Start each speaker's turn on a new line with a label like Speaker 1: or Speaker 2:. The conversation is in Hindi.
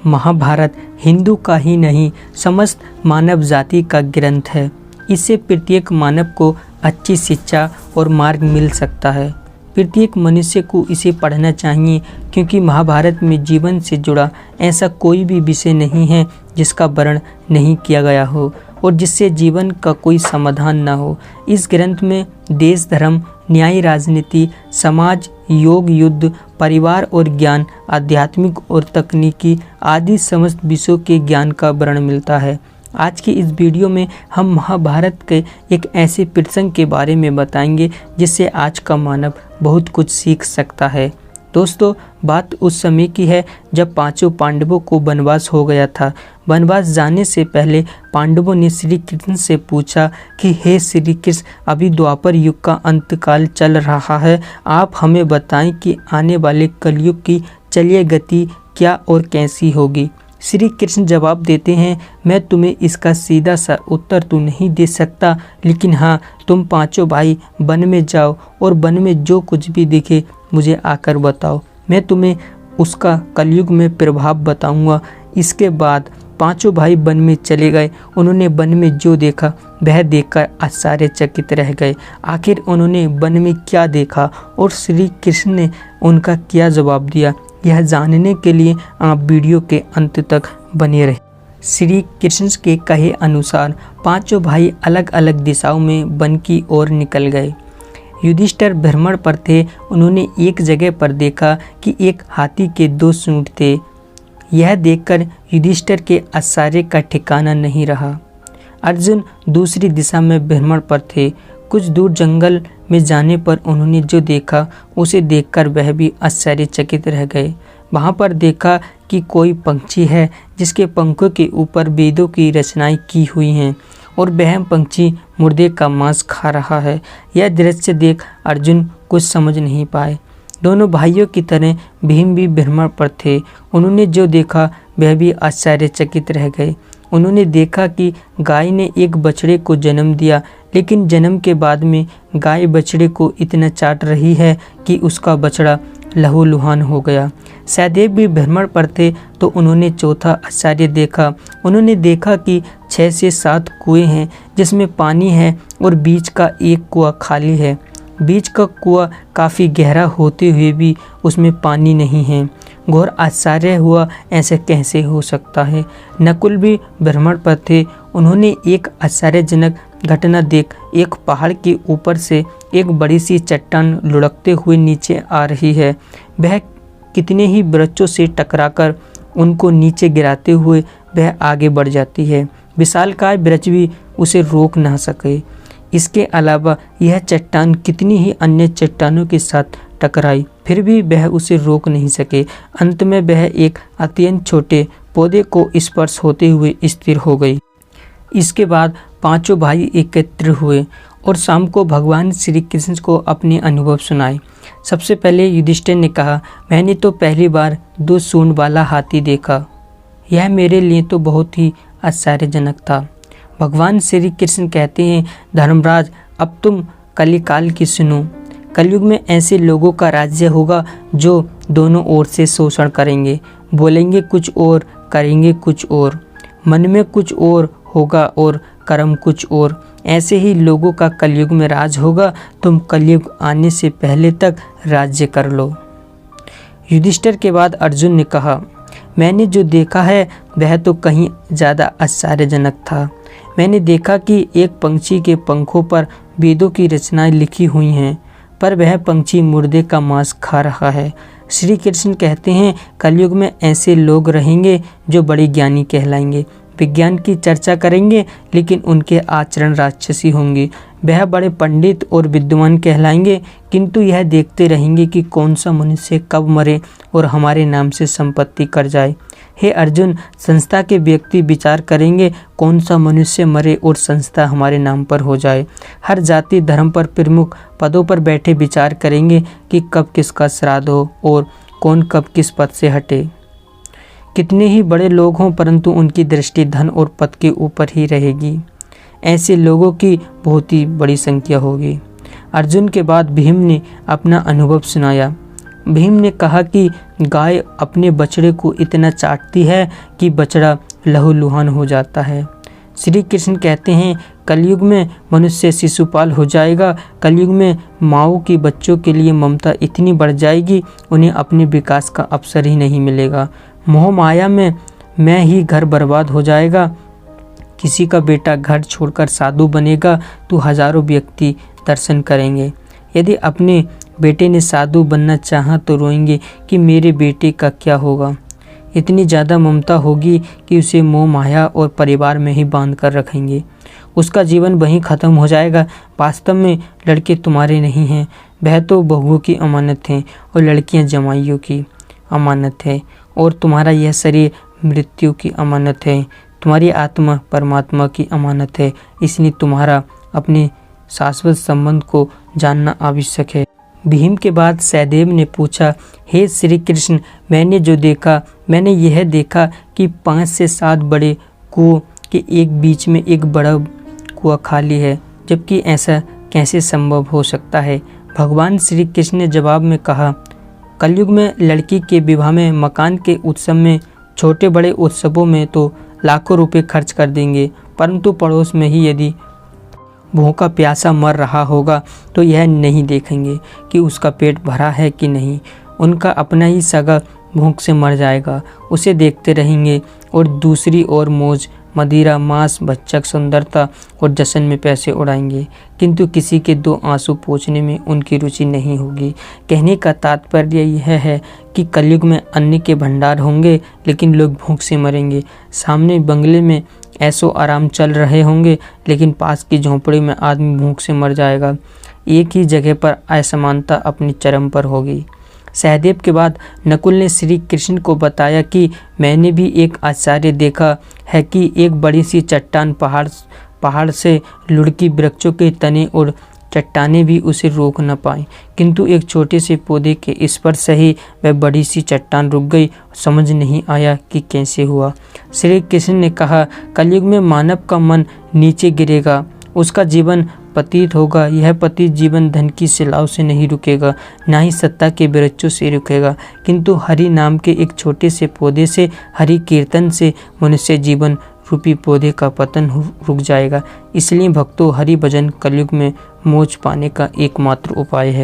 Speaker 1: महाभारत हिंदू का ही नहीं समस्त मानव जाति का ग्रंथ है। इससे प्रत्येक मानव को अच्छी शिक्षा और मार्ग मिल सकता है। प्रत्येक मनुष्य को इसे पढ़ना चाहिए क्योंकि महाभारत में जीवन से जुड़ा ऐसा कोई भी विषय नहीं है जिसका वर्णन नहीं किया गया हो और जिससे जीवन का कोई समाधान न हो। इस ग्रंथ में देश, धर्म, न्याय, राजनीति, समाज, योग, युद्ध, परिवार और ज्ञान, आध्यात्मिक और तकनीकी आदि समस्त विषयों के ज्ञान का वर्णन मिलता है। आज की इस वीडियो में हम महाभारत के एक ऐसे प्रसंग के बारे में बताएंगे जिससे आज का मानव बहुत कुछ सीख सकता है। दोस्तों, बात उस समय की है जब पांचों पांडवों को वनवास हो गया था। वनवास जाने से पहले पांडवों ने श्री कृष्ण से पूछा कि हे श्री कृष्ण, अभी द्वापर युग का अंतकाल चल रहा है, आप हमें बताएं कि आने वाले कलयुग की चलिए गति क्या और कैसी होगी। श्री कृष्ण जवाब देते हैं, मैं तुम्हें इसका सीधा सा उत्तर तो नहीं दे सकता, लेकिन हाँ, तुम पांचों भाई वन में जाओ और वन में जो कुछ भी दिखे मुझे आकर बताओ। मैं तुम्हें उसका कलयुग में प्रभाव बताऊंगा। इसके बाद पांचों भाई वन में चले गए। उन्होंने वन में जो देखा वह देखकर आश्चर्यचकित रह गए। आखिर उन्होंने वन में क्या देखा और श्री कृष्ण ने उनका क्या जवाब दिया, यह जानने के लिए आप वीडियो के अंत तक बने रहे। श्री कृष्ण के कहे अनुसार पांचों भाई अलग अलग दिशाओं में वन की ओर निकल गए। युधिष्ठिर भ्रमण पर थे। उन्होंने एक जगह पर देखा कि एक हाथी के 2 सूंड थे। यह देखकर युधिष्ठिर के आश्चर्य का ठिकाना नहीं रहा। अर्जुन दूसरी दिशा में भ्रमण पर थे। कुछ दूर जंगल में जाने पर उन्होंने जो देखा उसे देखकर वह भी आश्चर्यचकित रह गए। वहाँ पर देखा कि कोई पंछी है जिसके पंखों के ऊपर वेदों की रचनाएं की हुई हैं और वह पंछी मुर्दे का मांस खा रहा है। यह दृश्य देख अर्जुन कुछ समझ नहीं पाए। दोनों भाइयों की तरह भीम भी भ्रमण पर थे। उन्होंने जो देखा वह भी आश्चर्यचकित रह गए। उन्होंने देखा कि गाय ने एक बछड़े को जन्म दिया, लेकिन जन्म के बाद में गाय बछड़े को इतना चाट रही है कि उसका बछड़ा लहूलुहान हो गया। सहदेव भी भ्रमण पर थे तो उन्होंने चौथा आश्चर्य देखा। उन्होंने देखा कि 6 से 7 कुएं हैं जिसमें पानी है और बीच का एक कुआं खाली है। बीच का कुआं काफ़ी गहरा होते हुए भी उसमें पानी नहीं है। घोर आश्चर्य हुआ, ऐसे कैसे हो सकता है। नकुल भी भ्रमण पर थे। उन्होंने एक आश्चर्यजनक घटना देख एक पहाड़ के ऊपर से एक बड़ी सी चट्टान लुढ़कते हुए नीचे आ रही है। वह कितने ही वृक्षों से टकराकर उनको नीचे गिराते हुए वह आगे बढ़ जाती है। विशालकाय वृक्ष भी उसे रोक ना सके। इसके अलावा यह चट्टान कितनी ही अन्य चट्टानों के साथ टकराई, फिर भी वह उसे रोक नहीं सके। अंत में वह एक अत्यंत छोटे पौधे को स्पर्श होते हुए स्थिर हो गई। इसके बाद पांचों भाई एकत्र हुए और शाम को भगवान श्री कृष्ण को अपने अनुभव सुनाए। सबसे पहले युधिष्ठिर ने कहा, मैंने तो पहली बार 2 सूंड वाला हाथी देखा। यह मेरे लिए तो बहुत ही आश्चर्यजनक था। भगवान श्री कृष्ण कहते हैं, धर्मराज, अब तुम कलिकाल की सुनो। कलयुग में ऐसे लोगों का राज्य होगा जो दोनों ओर से शोषण करेंगे, बोलेंगे कुछ और, करेंगे कुछ और, मन में कुछ और होगा और कर्म कुछ और। ऐसे ही लोगों का कलयुग में राज होगा। तुम कलयुग आने से पहले तक राज्य कर लो। युधिष्ठिर के बाद अर्जुन ने कहा, मैंने जो देखा है वह तो कहीं ज़्यादा आश्चर्यजनक था। मैंने देखा कि एक पंछी के पंखों पर वेदों की रचनाएं लिखी हुई हैं, पर वह पंछी मुर्दे का मांस खा रहा है। श्री कृष्ण कहते हैं, कलयुग में ऐसे लोग रहेंगे जो बड़े ज्ञानी कहलाएंगे, विज्ञान की चर्चा करेंगे, लेकिन उनके आचरण राक्षसी होंगे। वह बड़े पंडित और विद्वान कहलाएंगे, किंतु यह देखते रहेंगे कि कौन सा मनुष्य कब मरे और हमारे नाम से संपत्ति कर जाए। हे अर्जुन, संस्था के व्यक्ति विचार करेंगे कौन सा मनुष्य मरे और संस्था हमारे नाम पर हो जाए। हर जाति धर्म पर प्रमुख पदों पर बैठे विचार करेंगे कि कब किसका श्राद्ध हो और कौन कब किस पद से हटे। कितने ही बड़े लोग हों परंतु उनकी दृष्टि धन और पद के ऊपर ही रहेगी। ऐसे लोगों की बहुत ही बड़ी संख्या होगी। अर्जुन के बाद भीम ने अपना अनुभव सुनाया। भीम ने कहा कि गाय अपने बछड़े को इतना चाटती है कि बछड़ा लहूलुहान हो जाता है। श्री कृष्ण कहते हैं, कलयुग में मनुष्य शिशुपाल हो जाएगा। कलयुग में माँओं की बच्चों के लिए ममता इतनी बढ़ जाएगी, उन्हें अपने विकास का अवसर ही नहीं मिलेगा। मोह माया में मैं ही घर बर्बाद हो जाएगा। किसी का बेटा घर छोड़कर साधु बनेगा तो हजारों व्यक्ति दर्शन करेंगे। यदि अपने बेटे ने साधु बनना चाहा तो रोएंगे कि मेरे बेटे का क्या होगा। इतनी ज़्यादा ममता होगी कि उसे मोह माया और परिवार में ही बांध कर रखेंगे। उसका जीवन वहीं ख़त्म हो जाएगा। वास्तव में लड़के तुम्हारे नहीं हैं, वह तो बहुओं की अमानत हैं और लड़कियां जमाइयों की अमानत है, और तुम्हारा यह शरीर मृत्यु की अमानत है। तुम्हारी आत्मा परमात्मा की अमानत है। इसलिए तुम्हारा अपने शाश्वत संबंध को जानना आवश्यक है। भीम के बाद सहदेव ने पूछा, हे श्री कृष्ण, मैंने जो देखा, मैंने यह देखा कि 5 से 7 बड़े कुओं के एक बीच में एक बड़ा कुआं खाली है, जबकि ऐसा कैसे संभव हो सकता है। भगवान श्री कृष्ण ने जवाब में कहा, कलयुग में लड़की के विवाह में, मकान के उत्सव में, छोटे बड़े उत्सवों में तो लाखों रुपए खर्च कर देंगे, परंतु पड़ोस में ही यदि भूखा प्यासा मर रहा होगा तो यह नहीं देखेंगे कि उसका पेट भरा है कि नहीं। उनका अपना ही सगा भूख से मर जाएगा, उसे देखते रहेंगे और दूसरी ओर मौज, मदिरा, मांस, बच्चक, सुंदरता और जश्न में पैसे उड़ाएंगे, किंतु किसी के 2 आंसू पोंछने में उनकी रुचि नहीं होगी। कहने का तात्पर्य यह है कि कलयुग में अन्न के भंडार होंगे, लेकिन लोग भूख से मरेंगे। सामने बंगले में ऐसो आराम चल रहे होंगे, लेकिन पास की झोंपड़ी में आदमी भूख से मर जाएगा। एक ही जगह पर असमानता अपनी चरम पर होगी। सहदेव के बाद नकुल ने श्री कृष्ण को बताया कि मैंने भी एक आश्चर्य देखा है कि एक बड़ी सी चट्टान पहाड़ से लुढ़की, वृक्षों के तने और चट्टानें भी उसे रोक न पाई, किंतु एक छोटे से पौधे के स्पर्श से ही वह बड़ी सी चट्टान रुक गई। समझ नहीं आया कि कैसे हुआ। श्री कृष्ण ने कहा, कलयुग में मानव का मन नीचे गिरेगा, उसका जीवन पतित होगा। यह पतित जीवन धन की सिलाव से नहीं रुकेगा, ना ही सत्ता के वृक्षों से रुकेगा, किंतु हरि नाम के एक छोटे से पौधे से, हरि कीर्तन से मनुष्य जीवन रूपी पौधे का पतन रुक जाएगा। इसलिए भक्तों, हरि भजन कलयुग में मोक्ष पाने का एकमात्र उपाय है।